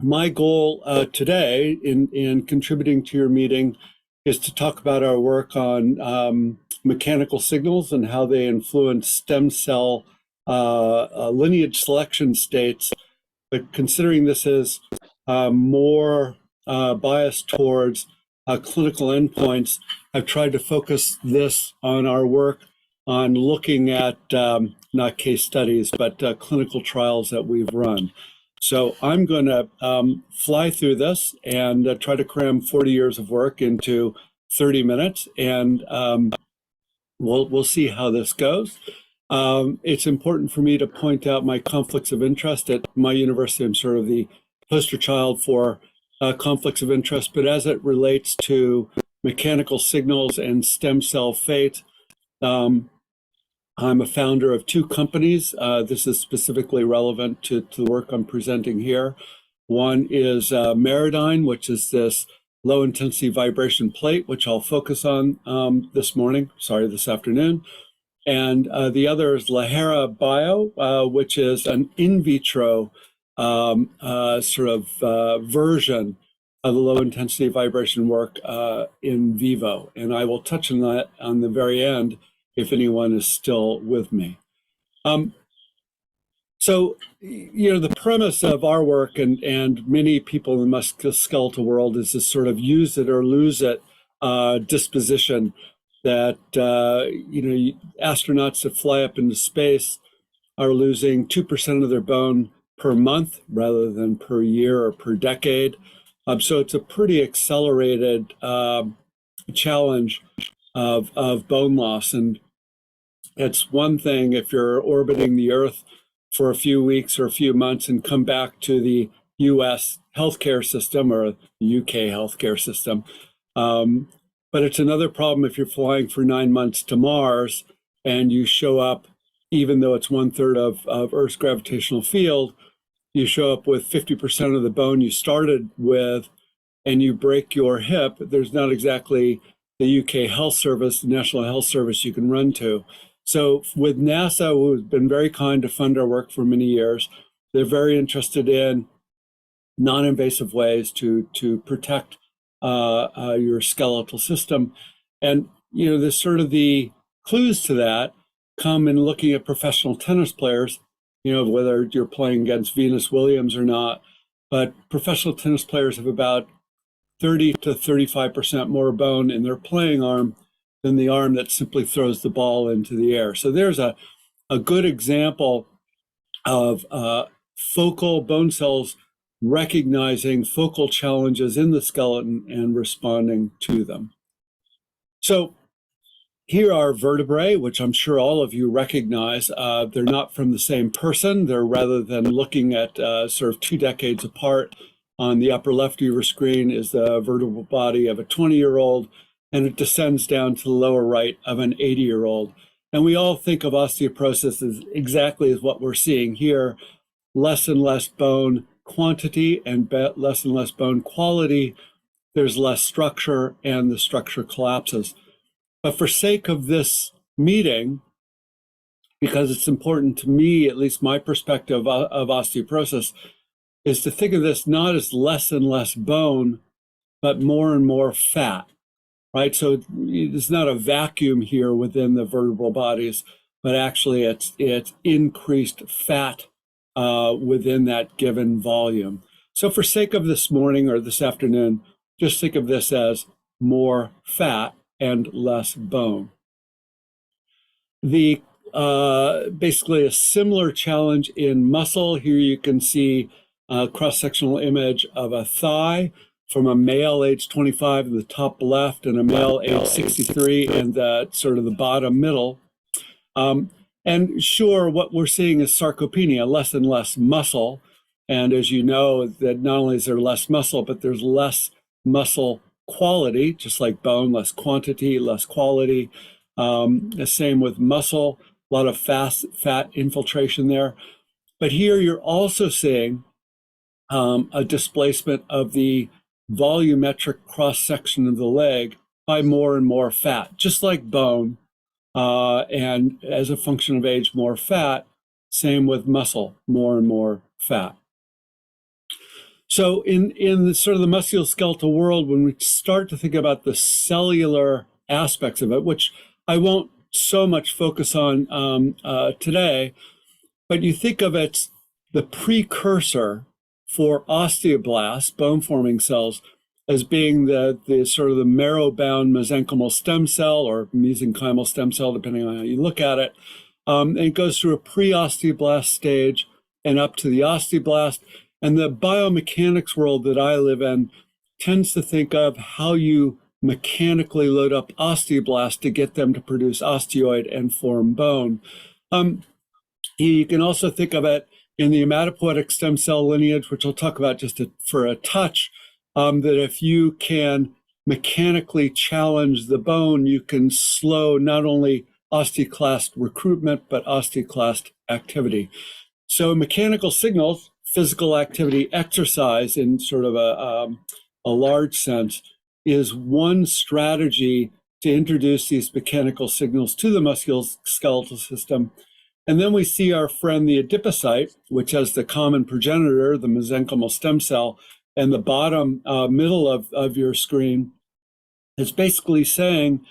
My goal today in contributing to your meeting is to talk about our work on mechanical signals and how they influence stem cell lineage selection states. But considering this is more biased towards clinical endpoints, I've tried to focus this on our work on looking at not case studies, but clinical trials that we've run. So I'm going to fly through this and try to cram 40 years of work into 30 minutes, and we'll see how this goes. It's important for me to point out my conflicts of interest. At my university, I'm sort of the poster child for conflicts of interest, but as it relates to mechanical signals and stem cell fate, I'm a founder of two companies. This is specifically relevant to the work I'm presenting here. One is Meridyne, which is this low-intensity vibration plate, which I'll focus on this afternoon. And the other is Lahara Bio, which is an in vitro version of the low-intensity vibration work in vivo. And I will touch on that on the very end if anyone is still with me. So, the premise of our work and many people in the musculoskeletal world is this sort of use it or lose it disposition that, astronauts that fly up into space are losing 2% of their bone per month rather than per year or per decade. So it's a pretty accelerated challenge of bone loss. And it's one thing if you're orbiting the Earth for a few weeks or a few months and come back to the US healthcare system or the UK healthcare system. But it's another problem if you're flying for 9 months to Mars and you show up, even though it's 1/3 of Earth's gravitational field, you show up with 50% of the bone you started with and you break your hip. There's not exactly the UK Health Service, the National Health Service you can run to. So with NASA, who's been very kind to fund our work for many years, they're very interested in non-invasive ways to protect your skeletal system. And, there's sort of the clues to that come in looking at professional tennis players, whether you're playing against Venus Williams or not. But professional tennis players have about 30 to 35% more bone in their playing arm than the arm that simply throws the ball into the air. So there's a good example of focal bone cells recognizing focal challenges in the skeleton and responding to them. So here are vertebrae, which I'm sure all of you recognize. They're not from the same person. They're rather than looking at sort of 2 decades apart. On the upper left of your screen is the vertebral body of a 20-year-old, and it descends down to the lower right of an 80-year-old. And we all think of osteoporosis as exactly as what we're seeing here, less and less bone quantity and less bone quality. There's less structure and the structure collapses. But for sake of this meeting, because it's important to me, at least my perspective of osteoporosis, is to think of this not as less and less bone, but more and more fat, right? So it's not a vacuum here within the vertebral bodies, but actually it's increased fat within that given volume. So for sake of this morning or this afternoon, just think of this as more fat and less bone. The basically a similar challenge in muscle. Here you can see a cross-sectional image of a thigh from a male age 25 in the top left and a male age 63 in the sort of the bottom middle. And sure, what we're seeing is sarcopenia, less and less muscle. And as you know, that not only is there less muscle, but there's less muscle quality, just like bone, less quantity, less quality. The same with muscle, a lot of fat infiltration there. But here you're also seeing a displacement of the volumetric cross-section of the leg by more and more fat, just like bone. And as a function of age, more fat, same with muscle, more and more fat. So in the sort of the musculoskeletal world, when we start to think about the cellular aspects of it, which I won't so much focus on today, but you think of it, the precursor for osteoblasts, bone-forming cells, as being the sort of the marrow-bound mesenchymal stem cell or mesenchymal stem cell, depending on how you look at it. And it goes through a pre-osteoblast stage and up to the osteoblast. And the biomechanics world that I live in tends to think of how you mechanically load up osteoblasts to get them to produce osteoid and form bone. You can also think of it in the hematopoietic stem cell lineage, which I'll talk about just for a touch, that if you can mechanically challenge the bone, you can slow not only osteoclast recruitment, but osteoclast activity. So mechanical signals, physical activity, exercise in sort of a large sense, is one strategy to introduce these mechanical signals to the musculoskeletal system. And then we see our friend the adipocyte, which has the common progenitor, the mesenchymal stem cell, and the bottom middle of your screen is basically saying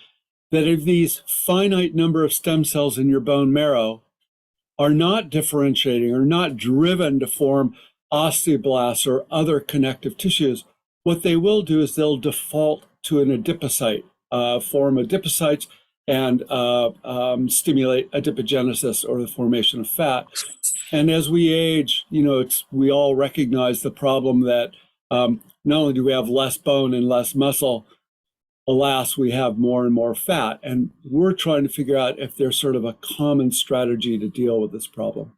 that if these finite number of stem cells in your bone marrow are not differentiating or not driven to form osteoblasts or other connective tissues, what they will do is they'll default to an adipocyte, form adipocytes, and stimulate adipogenesis or the formation of fat. And as we age, we all recognize the problem that not only do we have less bone and less muscle, alas, we have more and more fat. And we're trying to figure out if there's sort of a common strategy to deal with this problem.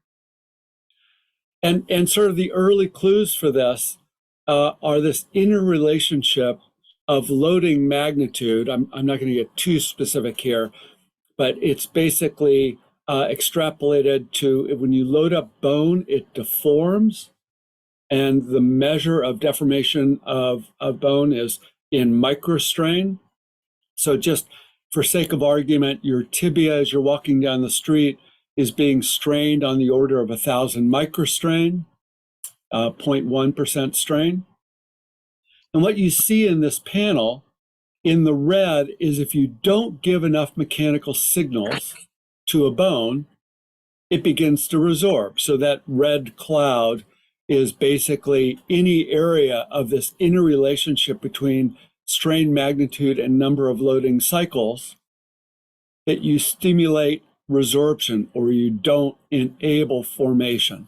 And sort of the early clues for this are this interrelationship of loading magnitude. I'm not going to get too specific here, but it's basically extrapolated to when you load up bone, it deforms. And the measure of deformation of bone is in microstrain. So just for sake of argument, your tibia as you're walking down the street is being strained on the order of 1,000 microstrain, 0.1% strain. And what you see in this panel in the red is if you don't give enough mechanical signals to a bone, it begins to resorb. So that red cloud is basically any area of this interrelationship between strain magnitude and number of loading cycles that you stimulate resorption or you don't enable formation.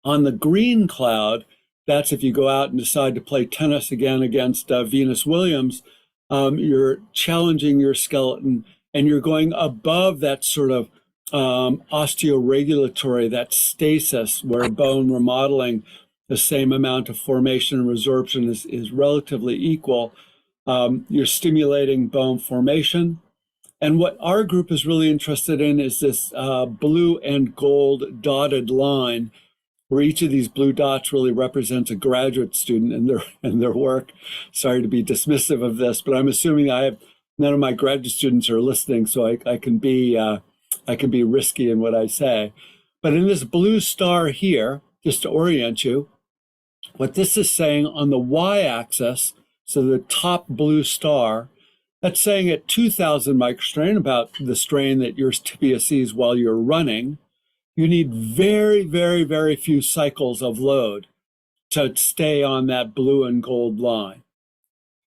On the green cloud, that's if you go out and decide to play tennis again against Venus Williams, you're challenging your skeleton and you're going above that sort of osteoregulatory, that stasis where bone remodeling, the same amount of formation and resorption is relatively equal. You're stimulating bone formation. And what our group is really interested in is this blue and gold dotted line, where each of these blue dots really represents a graduate student and their work. Sorry to be dismissive of this, but I'm assuming none of my graduate students are listening, so I can be risky in what I say. But in this blue star here, just to orient you, what this is saying on the y-axis, so the top blue star, that's saying at 2,000 microstrain, about the strain that your tibia sees while you're running, you need very, very, very few cycles of load to stay on that blue and gold line.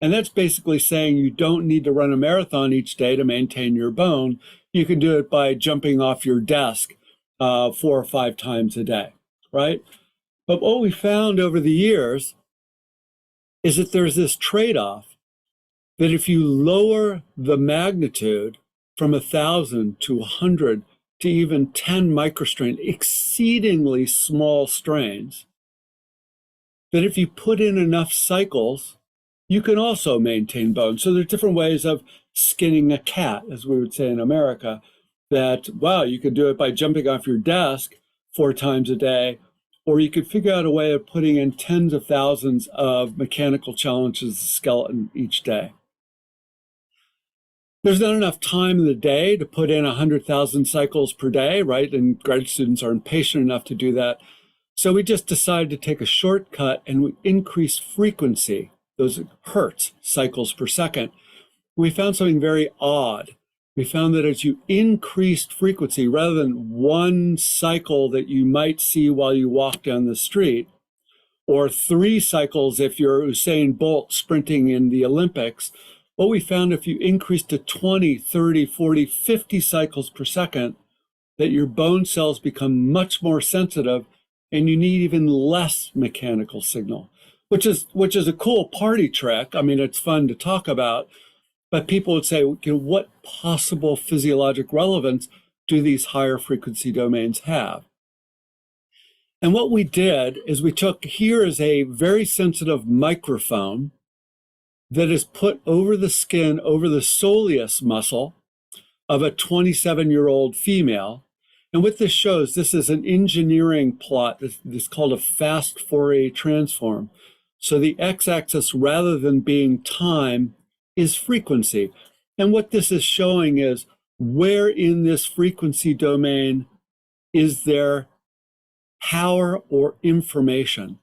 And that's basically saying you don't need to run a marathon each day to maintain your bone. You can do it by jumping off your desk 4 or 5 times a day, right? But what we found over the years is that there's this trade-off that if you lower the magnitude from 1,000 to 100 to even 10 microstrain, exceedingly small strains, that if you put in enough cycles, you can also maintain bone. So there are different ways of skinning a cat, as we would say in America, that, wow, you could do it by jumping off your desk 4 times a day, or you could figure out a way of putting in tens of thousands of mechanical challenges to the skeleton each day. There's not enough time in the day to put in 100,000 cycles per day, right? And grad students are impatient enough to do that. So we just decided to take a shortcut and we increased frequency, those hertz, cycles per second. We found something very odd. We found that as you increased frequency, rather than one cycle that you might see while you walk down the street, or 3 cycles if you're Usain Bolt sprinting in the Olympics, what we found if you increased to 20, 30, 40, 50 cycles per second, that your bone cells become much more sensitive and you need even less mechanical signal, which is a cool party trick. I mean, it's fun to talk about, but people would say, what possible physiologic relevance do these higher frequency domains have? And what we did is we took, here is a very sensitive microphone that is put over the skin, over the soleus muscle of a 27-year-old female. And what this shows, this is an engineering plot. This is called a fast Fourier transform. So the x-axis, rather than being time, is frequency. And what this is showing is where in this frequency domain is there power or information.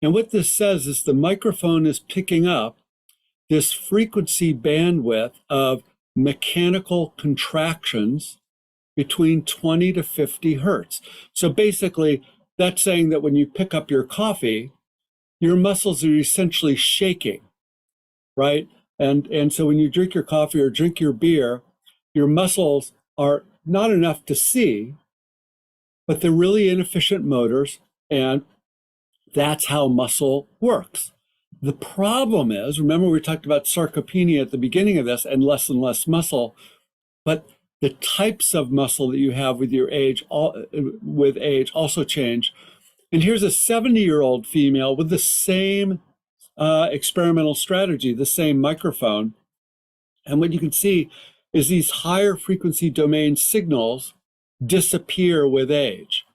And what this says is the microphone is picking up this frequency bandwidth of mechanical contractions between 20 to 50 hertz. So basically, that's saying that when you pick up your coffee, your muscles are essentially shaking, right? And so when you drink your coffee or drink your beer, your muscles are not enough to see, but they're really inefficient motors, and that's how muscle works. The problem is, remember we talked about sarcopenia at the beginning of this and less muscle, but the types of muscle that you have with your age, with age also change. And here's a 70-year-old female with the same experimental strategy, the same microphone. And what you can see is these higher frequency domain signals disappear with age.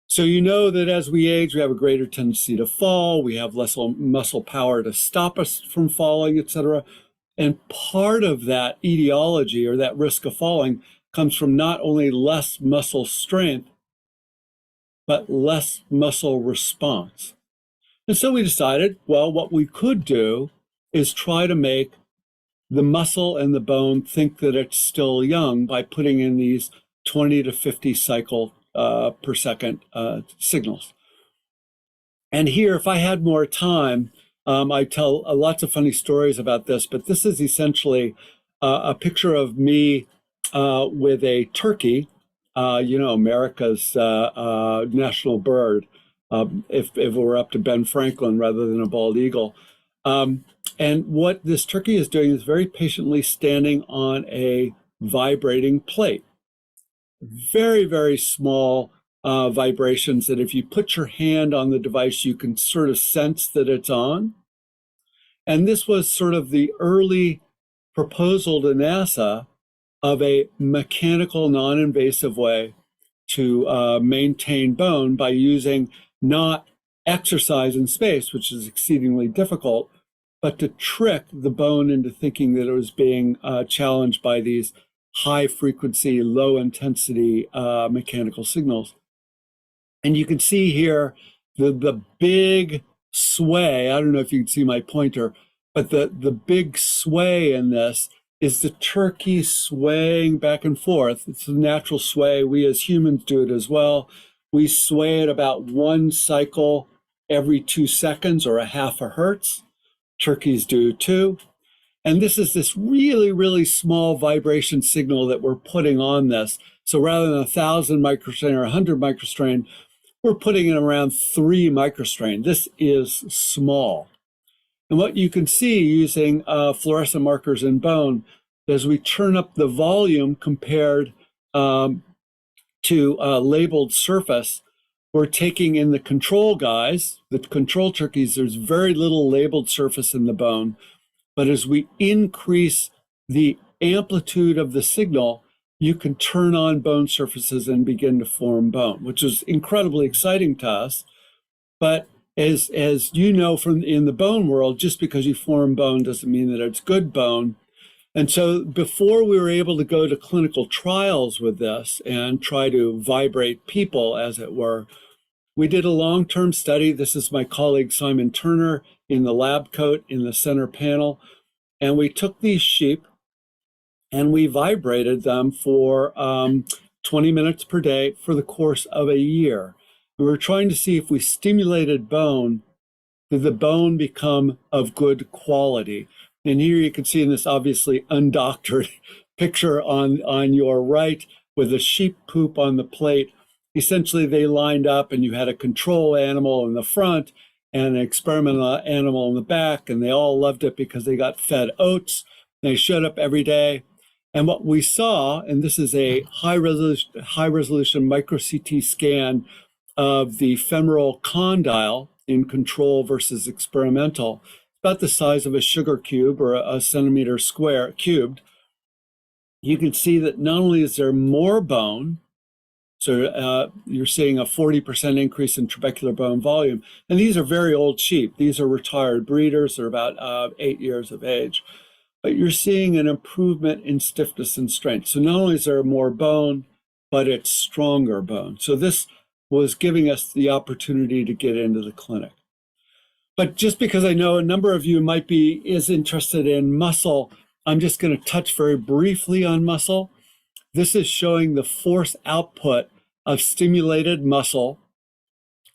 So you know that as we age, we have a greater tendency to fall, we have less muscle power to stop us from falling, et cetera. And part of that etiology or that risk of falling comes from not only less muscle strength, but less muscle response. And so we decided, well, what we could do is try to make the muscle and the bone think that it's still young by putting in these 20 to 50 cycle per second signals. And here, if I had more time, I tell lots of funny stories about this, but this is essentially a picture of me with a turkey, America's national bird, if it were up to Ben Franklin rather than a bald eagle. And what this turkey is doing is very patiently standing on a vibrating plate. Very, very small vibrations that if you put your hand on the device, you can sort of sense that it's on. And this was sort of the early proposal to NASA of a mechanical, non-invasive way to maintain bone by using not exercise in space, which is exceedingly difficult, but to trick the bone into thinking that it was being challenged by these high frequency, low intensity mechanical signals. And you can see here the big sway. I don't know if you can see my pointer, but the big sway in this is the turkey swaying back and forth. It's a natural sway. We as humans do it as well. We sway at about 1 cycle every 2 seconds or a half a hertz. Turkeys do too. And this is this really, really small vibration signal that we're putting on this. So rather than 1,000 microstrain or 100 microstrain, we're putting in around 3 microstrain. This is small. And what you can see using fluorescent markers in bone, as we turn up the volume compared to labeled surface, we're taking in the control guys, the control turkeys, there's very little labeled surface in the bone. But as we increase the amplitude of the signal, you can turn on bone surfaces and begin to form bone, which is incredibly exciting to us. But as you know from in the bone world, just because you form bone doesn't mean that it's good bone. And so before we were able to go to clinical trials with this and try to vibrate people, as it were, we did a long-term study. This is my colleague Simon Turner in the lab coat in the center panel. And we took these sheep and we vibrated them for 20 minutes per day for the course of a year. We were trying to see if we stimulated bone, did the bone become of good quality? And here you can see in this obviously undoctored picture on your right with the sheep poop on the plate. Essentially, they lined up and you had a control animal in the front and an experimental animal in the back, and they all loved it because they got fed oats. They showed up every day. And what we saw, and this is a high-resolution micro-CT scan of the femoral condyle in control versus experimental, about the size of a sugar cube or a centimeter square cubed. You can see that not only is there more bone, so you're seeing a 40% increase in trabecular bone volume. And these are very old sheep. These are retired breeders. They're about 8 years of age. But you're seeing an improvement in stiffness and strength. So not only is there more bone, but it's stronger bone. So this was giving us the opportunity to get into the clinic. But just because I know a number of you might be interested in muscle, I'm just going to touch very briefly on muscle. This is showing the force output of stimulated muscle.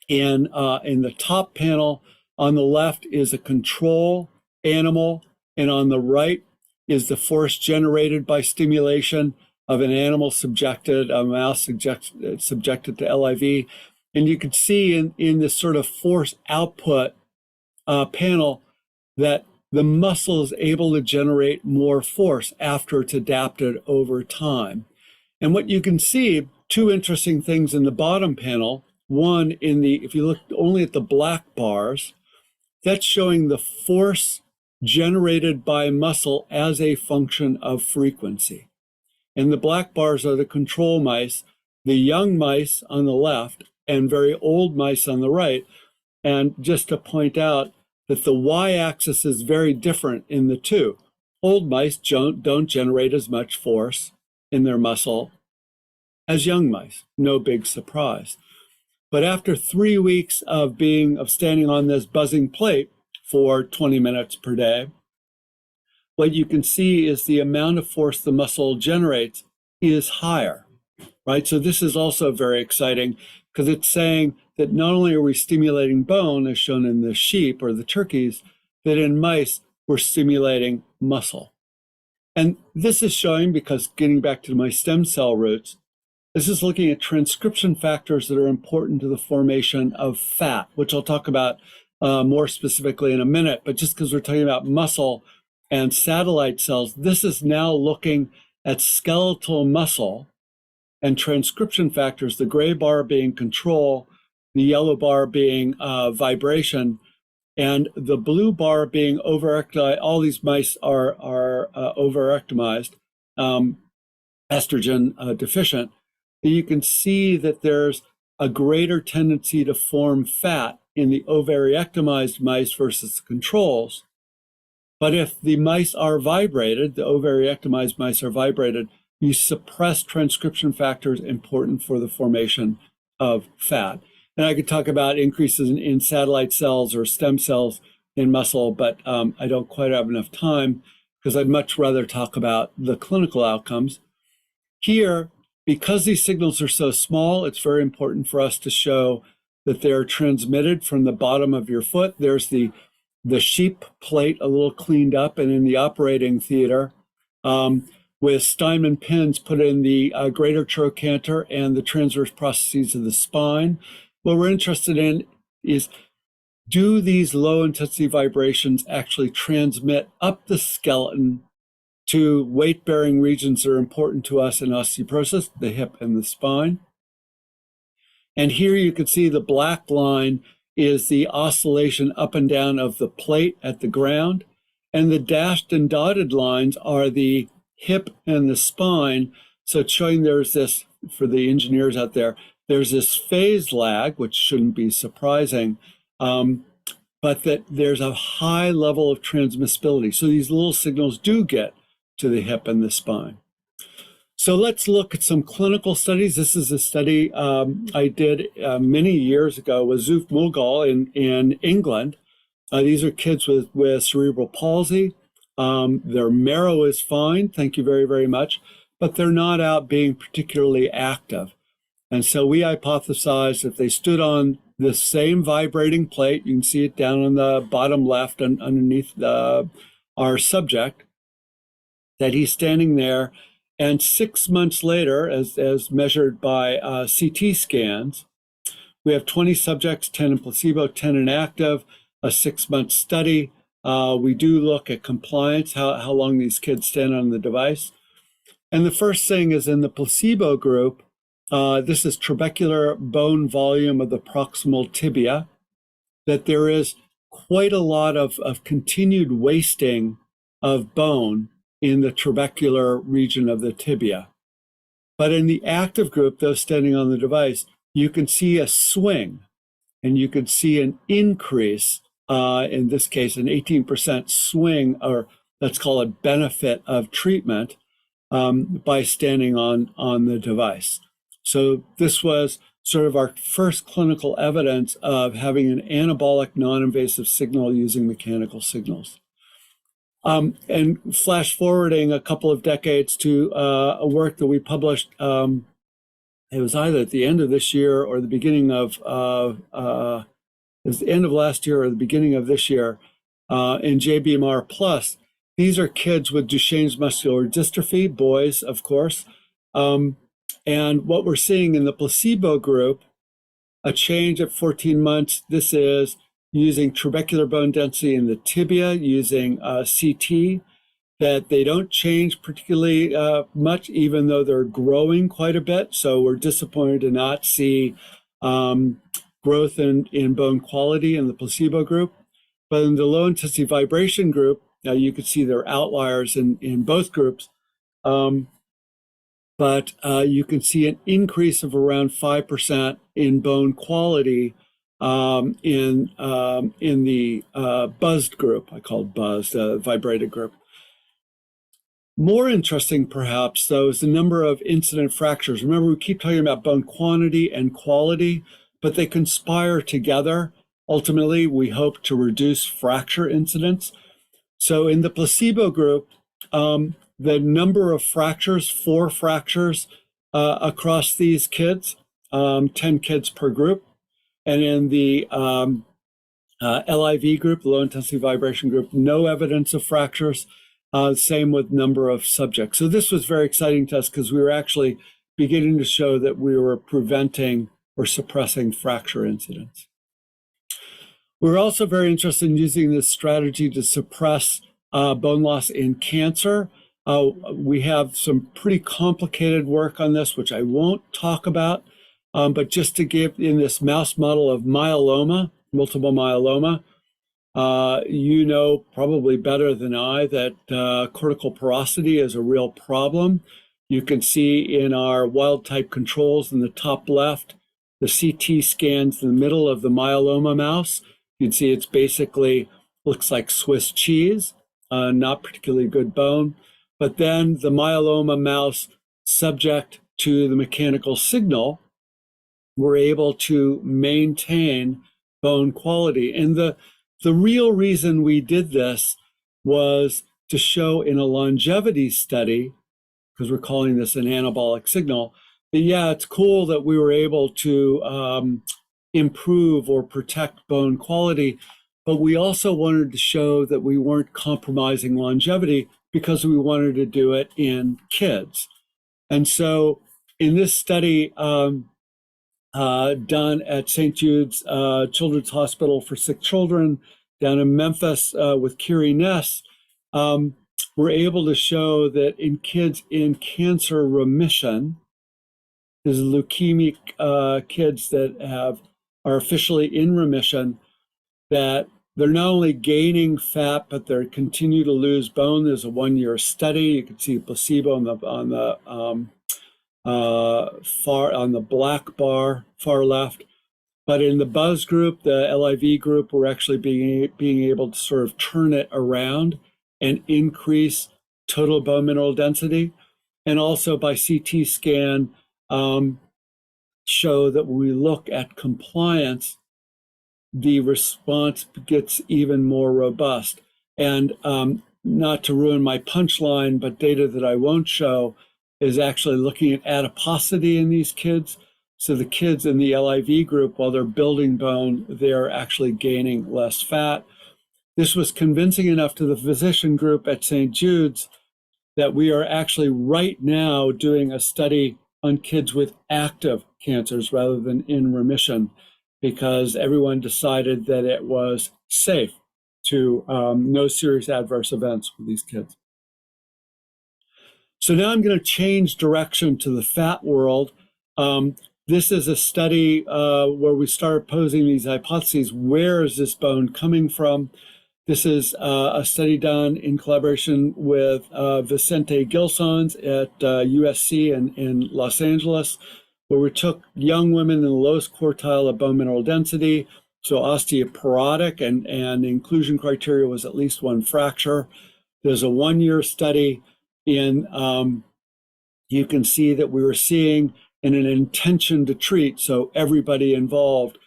In the top panel on the left is a control animal, and on the right is the force generated by stimulation of an animal subjected, a mouse subjected to LIV. And you can see in this sort of force output panel that the muscle is able to generate more force after it's adapted over time. And what you can see, two interesting things in the bottom panel. One, if you look only at the black bars, that's showing the force generated by muscle as a function of frequency. And the black bars are the control mice, the young mice on the left, and very old mice on the right. And just to point out that the y-axis is very different in the two. Old mice don't generate as much force in their muscle as young mice. No big surprise. But after 3 weeks of standing on this buzzing plate for 20 minutes per day, what you can see is the amount of force the muscle generates is higher, right? So this is also very exciting because it's saying that not only are we stimulating bone, as shown in the sheep or the turkeys, that in mice, we're stimulating muscle. And this is showing, because getting back to my stem cell roots, this is looking at transcription factors that are important to the formation of fat, which I'll talk about more specifically in a minute. But just because we're talking about muscle and satellite cells, this is now looking at skeletal muscle and transcription factors, the gray bar being control, the yellow bar being vibration, and the blue bar being overactimized. All these mice are overactimized, estrogen deficient. You can see that there's a greater tendency to form fat in the ovariectomized mice versus the controls. But if the mice are vibrated, the ovariectomized mice are vibrated, you suppress transcription factors important for the formation of fat. And I could talk about increases in satellite cells or stem cells in muscle, but I don't quite have enough time because I'd much rather talk about the clinical outcomes. Here, because these signals are so small, it's very important for us to show that they're transmitted from the bottom of your foot. There's the sheep plate a little cleaned up and in the operating theater with Steinman pins put in the greater trochanter and the transverse processes of the spine. What we're interested in is, do these low intensity vibrations actually transmit up the skeleton to weight-bearing regions that are important to us in osteoporosis, the hip and the spine? And here you can see the black line is the oscillation up and down of the plate at the ground. And the dashed and dotted lines are the hip and the spine. So it's showing there's this, for the engineers out there, there's this phase lag, which shouldn't be surprising, but that there's a high level of transmissibility. So these little signals do get to the hip and the spine. So let's look at some clinical studies. This is a study I did many years ago with Wolff in England. These are kids with cerebral palsy. Their marrow is fine, thank you very, very much, but they're not out being particularly active. And so we hypothesized if they stood on the same vibrating plate, you can see it down on the bottom left and underneath our subject, that he's standing there. And 6 months later, as measured by CT scans, we have 20 subjects, 10 in placebo, 10 in active, a 6-month study. We do look at compliance, how long these kids stand on the device. And the first thing is in the placebo group, this is trabecular bone volume of the proximal tibia, that there is quite a lot of continued wasting of bone in the trabecular region of the tibia. But in the active group, those standing on the device, you can see a swing, and you can see an increase, in this case, an 18% swing, or let's call it benefit of treatment, by standing on the device. So this was sort of our first clinical evidence of having an anabolic non-invasive signal using mechanical signals. And flash forwarding a couple of decades to a work that we published, it was either at the end of this year or the beginning of, it was the end of last year or the beginning of this year, in JBMR Plus. These are kids with Duchenne's muscular dystrophy, boys, of course. And what we're seeing in the placebo group, a change at 14 months, this is using trabecular bone density in the tibia, using CT, that they don't change particularly much, even though they're growing quite a bit. So we're disappointed to not see growth in bone quality in the placebo group. But in the low intensity vibration group, now you can see there are outliers in both groups. But you can see an increase of around 5% in bone quality in the buzzed group. I call it buzzed, vibrated group. More interesting, perhaps, though, is the number of incident fractures. Remember, we keep talking about bone quantity and quality, but they conspire together. Ultimately, we hope to reduce fracture incidence. So in the placebo group, the number of fractures, 4 fractures across these kids, 10 kids per group. And in the LIV group, the low intensity vibration group, no evidence of fractures. Same with number of subjects. So this was very exciting to us because we were actually beginning to show that we were preventing or suppressing fracture incidence. We're also very interested in using this strategy to suppress bone loss in cancer. We have some pretty complicated work on this, which I won't talk about, but just to give in this mouse model of myeloma, multiple myeloma, you know probably better than I that cortical porosity is a real problem. You can see in our wild type controls in the top left, the CT scans in the middle of the myeloma mouse. You can see it's basically looks like Swiss cheese, not particularly good bone. But then the myeloma mouse, subject to the mechanical signal, were able to maintain bone quality. And the real reason we did this was to show in a longevity study, because we're calling this an anabolic signal, that yeah, it's cool that we were able to improve or protect bone quality, but we also wanted to show that we weren't compromising longevity because we wanted to do it in kids. And so in this study done at St. Jude's Children's Hospital for Sick Children down in Memphis with Kiri Ness, we're able to show that in kids in cancer remission, there's leukemic kids that are officially in remission, that they're not only gaining fat, but they continue to lose bone. There's a 1-year study. You can see placebo on the black bar, far left. But in the buzz group, the LIV group, we're actually being able to sort of turn it around and increase total bone mineral density. and also by CT scan show that when we look at compliance, the response gets even more robust. And not to ruin my punchline, but data that I won't show is actually looking at adiposity in these kids. So the kids in the LIV group, while they're building bone, they're actually gaining less fat. This was convincing enough to the physician group at St. Jude's that we are actually right now doing a study on kids with active cancers rather than in remission, because everyone decided that it was safe to no serious adverse events with these kids. So now I'm going to change direction to the fat world. This is a study where we started posing these hypotheses. Where is this bone coming from? This is a study done in collaboration with Vicente Gilsons at USC in Los Angeles, where we took young women in the lowest quartile of bone mineral density, so osteoporotic, and the inclusion criteria was at least one fracture. There's a 1-year study in, you can see that we were seeing in an intention to treat, so everybody involved,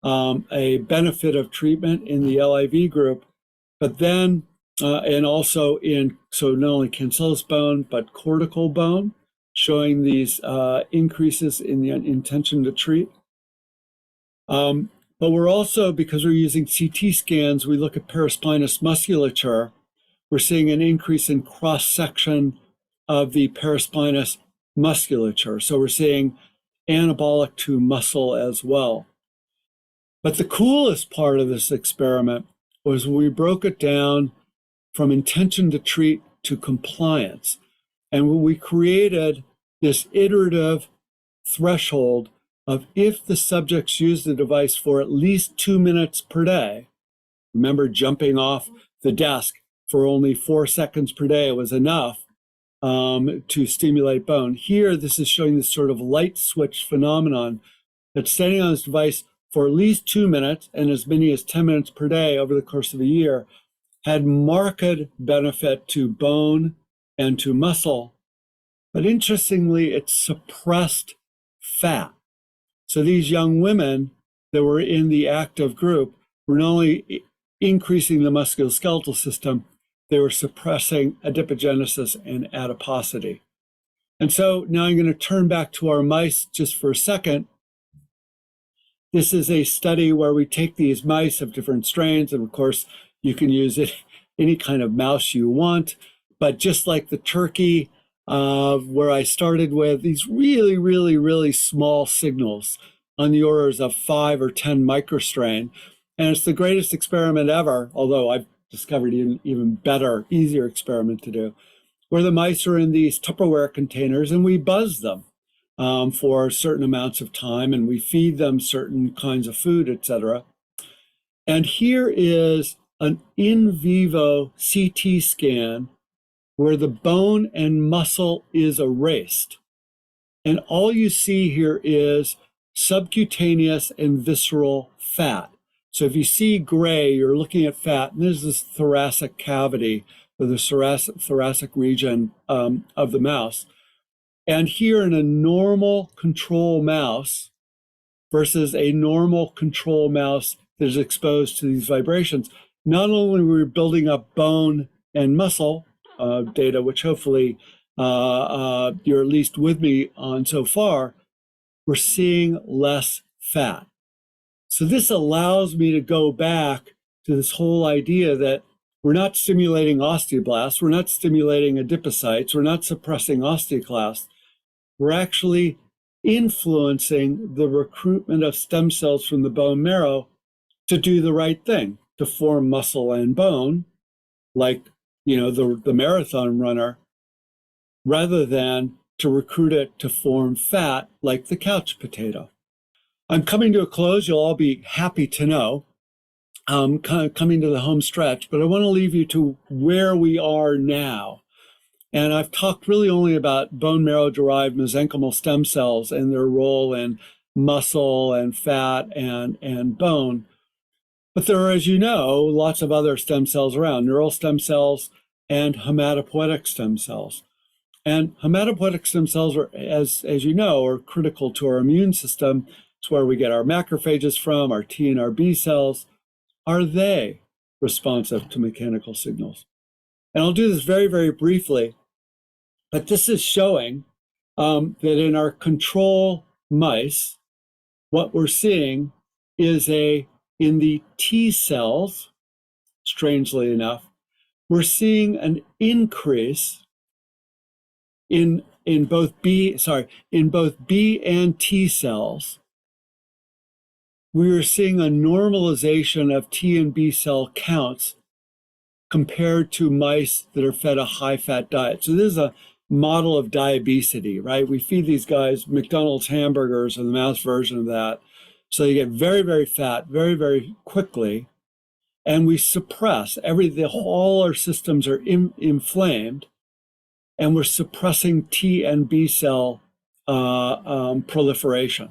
a benefit of treatment in the LIV group, but then, and also in, so not only cancellous bone, but cortical bone, showing these increases in the intention to treat. But we're also, because we're using CT scans, we look at paraspinous musculature, we're seeing an increase in cross-section of the paraspinous musculature. So we're seeing anabolic to muscle as well. But the coolest part of this experiment was we broke it down from intention to treat to compliance. And we created this iterative threshold of if the subjects use the device for at least 2 minutes per day. Remember, jumping off the desk for only 4 seconds per day was enough to stimulate bone. Here, this is showing this sort of light switch phenomenon that standing on this device for at least 2 minutes and as many as 10 minutes per day over the course of a year had marked benefit to bone and to muscle. But interestingly, it suppressed fat. So these young women that were in the active group were not only increasing the musculoskeletal system, they were suppressing adipogenesis and adiposity. And so now I'm going to turn back to our mice just for a second. This is a study where we take these mice of different strains, and of course, you can use any kind of mouse you want. But just like the turkey, where I started with these really, really, really small signals on the orders of 5 or 10 microstrain. And it's the greatest experiment ever, although I've discovered an even better, easier experiment to do, where the mice are in these Tupperware containers and we buzz them for certain amounts of time, and we feed them certain kinds of food, etc. And here is an in vivo CT scan where the bone and muscle is erased. And all you see here is subcutaneous and visceral fat. So if you see gray, you're looking at fat, and there's this thoracic cavity, or the thoracic region of the mouse. And here in a normal control mouse versus a normal control mouse that is exposed to these vibrations, not only were we building up bone and muscle data, which hopefully you're at least with me on so far, we're seeing less fat. So this allows me to go back to this whole idea that we're not stimulating osteoblasts, we're not stimulating adipocytes, we're not suppressing osteoclasts. We're actually influencing the recruitment of stem cells from the bone marrow to do the right thing, to form muscle and bone, like the marathon runner, rather than to recruit it to form fat like the couch potato. I'm coming to a close. You'll all be happy to know. I'm coming to the home stretch, but I want to leave you to where we are now. And I've talked really only about bone marrow-derived mesenchymal stem cells and their role in muscle and fat and bone. But there are, as you know, lots of other stem cells around, neural stem cells and hematopoietic stem cells. And hematopoietic stem cells are, as you know, are critical to our immune system. It's where we get our macrophages from, our T and our B cells. Are they responsive to mechanical signals? And I'll do this very, very briefly, but this is showing that in our control mice, what we're seeing is in the T cells, strangely enough, we're seeing an increase in both B and T cells. We are seeing a normalization of T and B cell counts compared to mice that are fed a high-fat diet. So this is a model of diabesity, right? We feed these guys McDonald's hamburgers or the mouse version of that. So you get very, very fat very, very quickly. And we suppress all our systems are inflamed, and we're suppressing T and B cell proliferation.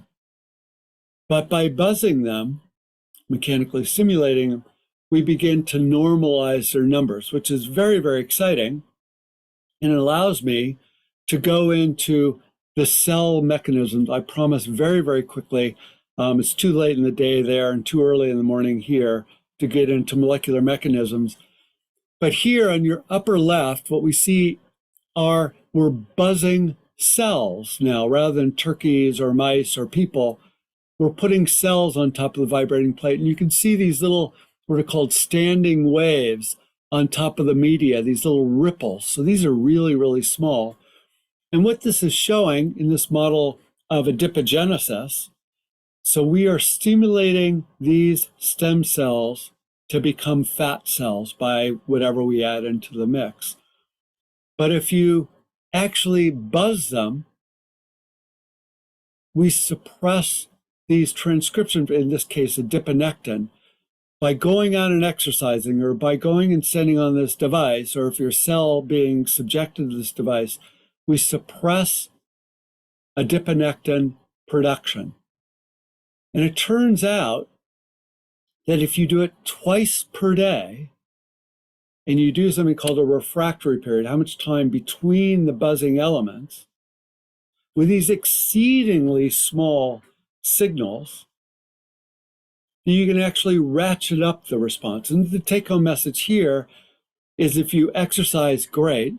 But by buzzing them, mechanically stimulating them, we begin to normalize their numbers, which is very, very exciting. And it allows me to go into the cell mechanisms. I promise very, very quickly. It's too late in the day there and too early in the morning here to get into molecular mechanisms. But here on your upper left, what we see we're buzzing cells now rather than turkeys or mice or people. We're putting cells on top of the vibrating plate. And you can see these little, what are called standing waves on top of the media, these little ripples. So these are really, really small. And what this is showing in this model of adipogenesis, so we are stimulating these stem cells to become fat cells by whatever we add into the mix. But if you actually buzz them, we suppress these transcriptions, in this case, adiponectin, by going out and exercising, or by going and sitting on this device, or if your cell being subjected to this device, we suppress adiponectin production. And it turns out that if you do it twice per day, and you do something called a refractory period, how much time between the buzzing elements, with these exceedingly small signals, you can actually ratchet up the response. And the take-home message here is if you exercise, great.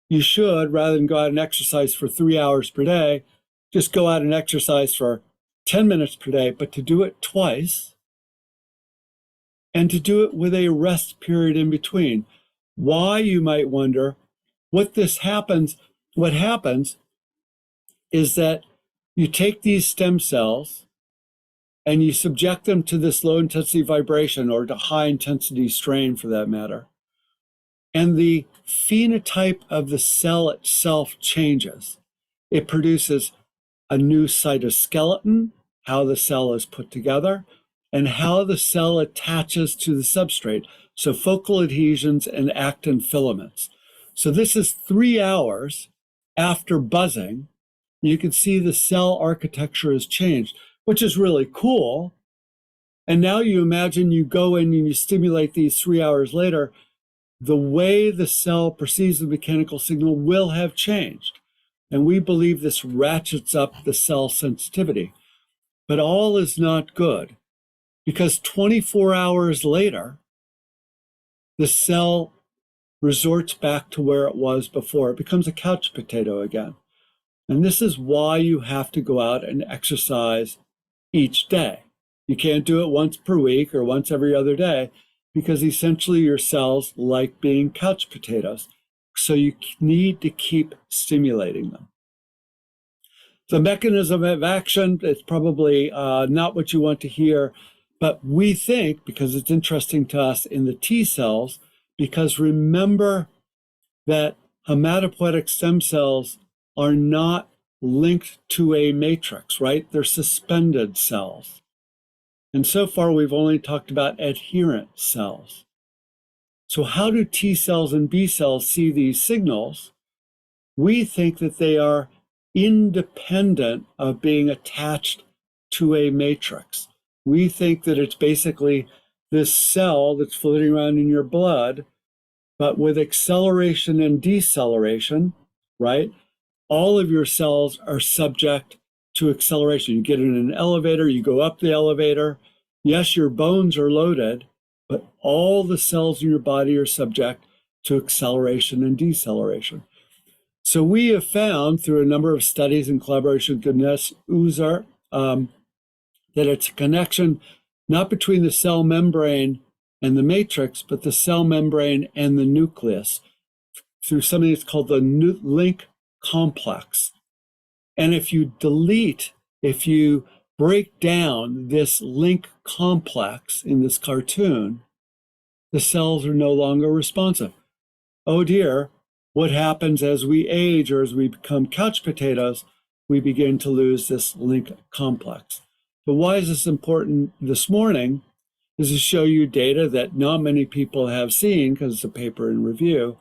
You should, rather than go out and exercise for 3 hours per day, just go out and exercise for 10 minutes per day, but to do it twice, and to do it with a rest period in between. Why, you might wonder, what happens is that you take these stem cells and you subject them to this low intensity vibration, or to high intensity strain for that matter. And the phenotype of the cell itself changes. It produces a new cytoskeleton, how the cell is put together, and how the cell attaches to the substrate. So focal adhesions and actin filaments. So this is 3 hours after buzzing. You can see the cell architecture has changed, which is really cool. And now you imagine you go in and you stimulate these 3 hours later, the way the cell perceives the mechanical signal will have changed. And we believe this ratchets up the cell sensitivity. But all is not good, because 24 hours later, the cell resorts back to where it was before. It becomes a couch potato again. And this is why you have to go out and exercise each day. You can't do it once per week or once every other day, because essentially your cells like being couch potatoes. So you need to keep stimulating them. The mechanism of action is probably not what you want to hear, but we think, because it's interesting to us in the T cells, because remember that hematopoietic stem cells are not linked to a matrix, right? They're suspended cells. And so far, we've only talked about adherent cells. So how do T cells and B cells see these signals? We think that they are independent of being attached to a matrix. We think that it's basically this cell that's floating around in your blood, but with acceleration and deceleration, right? All of your cells are subject to acceleration. You get in an elevator, you go up the elevator. Yes, your bones are loaded, but all the cells in your body are subject to acceleration and deceleration. So we have found through a number of studies in collaboration with Ganesh Uzar that it's a connection not between the cell membrane and the matrix, but the cell membrane and the nucleus through something that's called the link complex. And if you break down this link complex in this cartoon, the cells are no longer responsive. Oh dear, what happens as we age or as we become couch potatoes? We begin to lose this link complex. But why is this important this morning? Is to show you data that not many people have seen because it's a paper in review.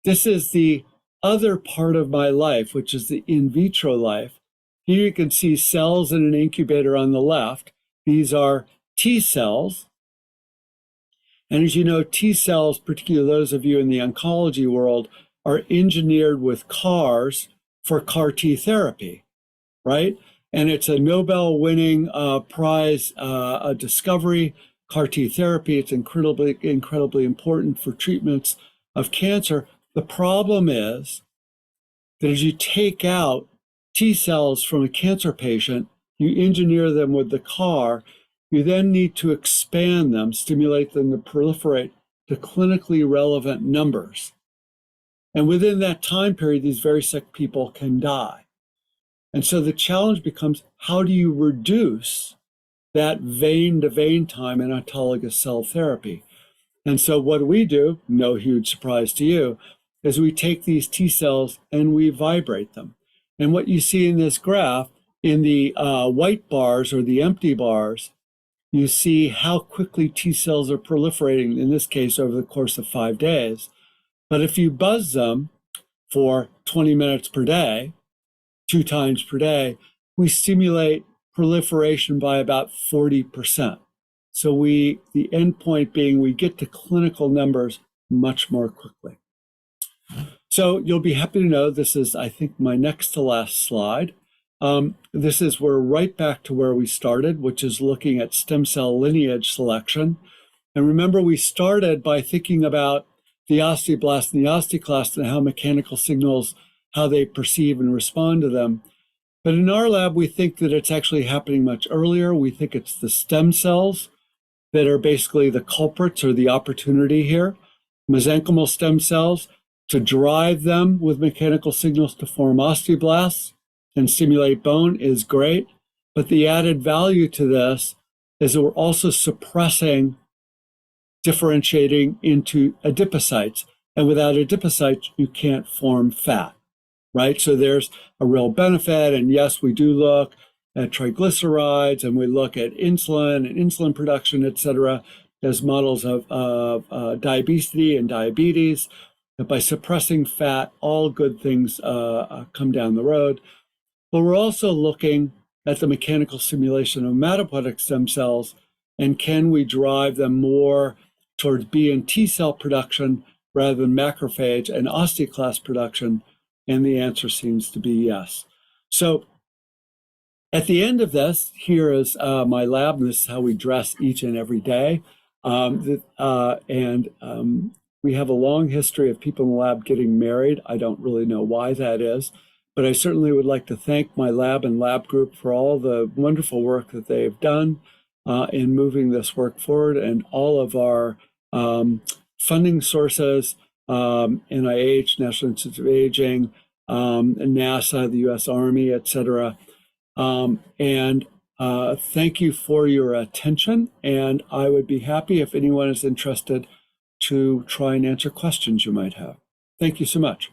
This is the other part of my life, which is the in vitro life. Here you can see cells in an incubator on the left. These are T cells. And as you know, T cells, particularly those of you in the oncology world, are engineered with CARs for CAR T therapy, right? And it's a Nobel-winning prize discovery, CAR T therapy. It's incredibly important for treatments of cancer. The problem is that as you take out T cells from a cancer patient, you engineer them with the CAR, you then need to expand them, stimulate them to proliferate to clinically relevant numbers. And within that time period, these very sick people can die. And so the challenge becomes, how do you reduce that vein-to-vein time in autologous cell therapy? And so what we do, no huge surprise to you, is we take these T cells and we vibrate them. And what you see in this graph, in the white bars or the empty bars, you see how quickly T cells are proliferating, in this case, over the course of 5 days. But if you buzz them for 20 minutes per day, 2 times per day, we stimulate proliferation by about 40%. So the end point being we get to clinical numbers much more quickly. So you'll be happy to know this is, I think, my next to last slide. We're right back to where we started, which is looking at stem cell lineage selection. And remember, we started by thinking about the osteoblast and the osteoclast and how mechanical signals, how they perceive and respond to them. But in our lab, we think that it's actually happening much earlier. We think it's the stem cells that are basically the culprits or the opportunity here. Mesenchymal stem cells, to drive them with mechanical signals to form osteoblasts and stimulate bone is great. But the added value to this is that we're also suppressing differentiating into adipocytes. And without adipocytes, you can't form fat, right? So there's a real benefit. And yes, we do look at triglycerides and we look at insulin and insulin production, et cetera, as models of diabetes and diabetes. But by suppressing fat, all good things come down the road. But we're also looking at the mechanical stimulation of hematopoietic stem cells, and can we drive them more towards B and T cell production rather than macrophage and osteoclast production? And the answer seems to be yes. So at the end of this, here is my lab, and this is how we dress each and every day. We have a long history of people in the lab getting married. I don't really know why that is, but I certainly would like to thank my lab and lab group for all the wonderful work that they've done in moving this work forward, and all of our funding sources, NIH, National Institute of Aging, NASA, the US Army, et cetera. Thank you for your attention, and I would be happy if anyone is interested to try and answer questions you might have. Thank you so much.